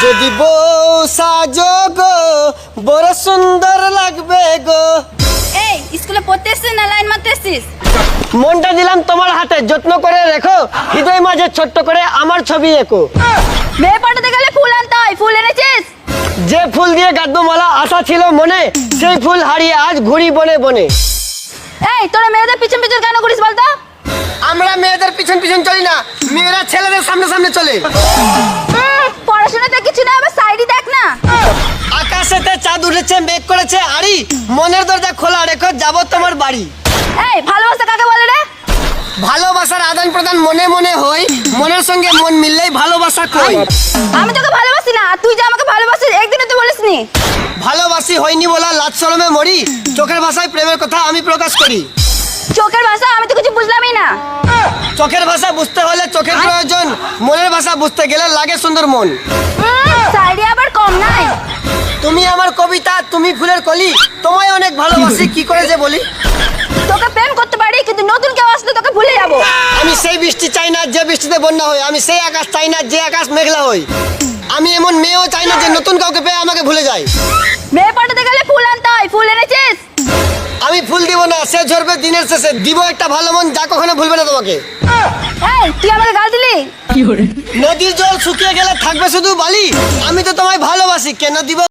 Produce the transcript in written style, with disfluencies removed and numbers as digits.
যদি বউ সাজো গো বড় সুন্দর লাগবে গো। এই স্কুলে পড়তে এসছিস না লাইন মারতে এসছিস? মনটা দিলাম তোমার হাতে, যত্ন করে রেখো, হৃদয় মাঝে ছোট্ট করে আমার ছবি এঁকো। মেয়ে পাঠাতে গেলে ফুল আনতে হয়, ফুল এনেছিস? যে ফুল দিয়ে গাঁথবো মালা আশা ছিল মনে, সেই ফুল হারিয়ে আজ ঘুরি বনে বনে। এই তোরা মেয়েদের পিছন পিছন কেন করিস বলতো? আমরা মেয়েদের পিছন পিছন চলি না, মেয়েরা ছেলেদের সামনে সামনে চলে। পড়াশোনাতে কিছু না, আবার সাইডে দেখ না। আকাশেতে চাঁদ উঠেছে, মেঘ করেছে আড়ি, মনের দরজা খোলা রেখো, যাবো তোমার বাড়ি। এই ভালোবাসা কাকে বলে রে? ভালোবাসার আদান প্রদান মনে মনে হই, মনের সঙ্গে মন মিললেই ভালোবাসা কই। আমি তোকে ভালোবাসি না, আর তুই যে আমাকে ভালোবাসিস একদিনও তো বলিসনি। ভালোবাসি হয়নি বলা লাজ শরমে মরি, চোখের ভাষায় প্রেমের কথা আমি প্রকাশ করি। চোখের ভাষা আমি তো কিছু বুঝলামই না। চোখের ভাষা বুঝতে হলে চোখের প্রয়োজন, মনের ভাষা বুঝতে গেলে লাগে সুন্দর মন। সাইডে আবার কম নাই। তুমি আমার কবিতা, তুমি ফুলের কলি, তোমায় অনেক ভালোবাসি, কি করে যে বলি। তোকে প্রেম করতে পারি, কিন্তু নতুন কেউ আসলে তোকে ভুলে যাবো। আমি সেই বৃষ্টি চাই না যে বৃষ্টিতে বন্যা হয়, আমি সেই আকাশ চাই না যে আকাশ মেঘলা হয়। আমি এমন মেয়েও চাই না যে নতুন কাউকে পেয়ে আমাকে ভুলে যায়। মেয়ে পাঠাতে গেলে ফুল আনতে হয়, ফুল এনেছিস? আমি ফুল দিব না, সে ঝরবে দিনের শেষে, দিব একটা ভালো মন যা কখনো ভুলবে না তোমাকে। এই তুই আমাকে গাল দিলি? নদীর জল শুকিয়ে গেলে থাকবে শুধু বালি, আমি তো তোমায় ভালোবাসি, কেন দিব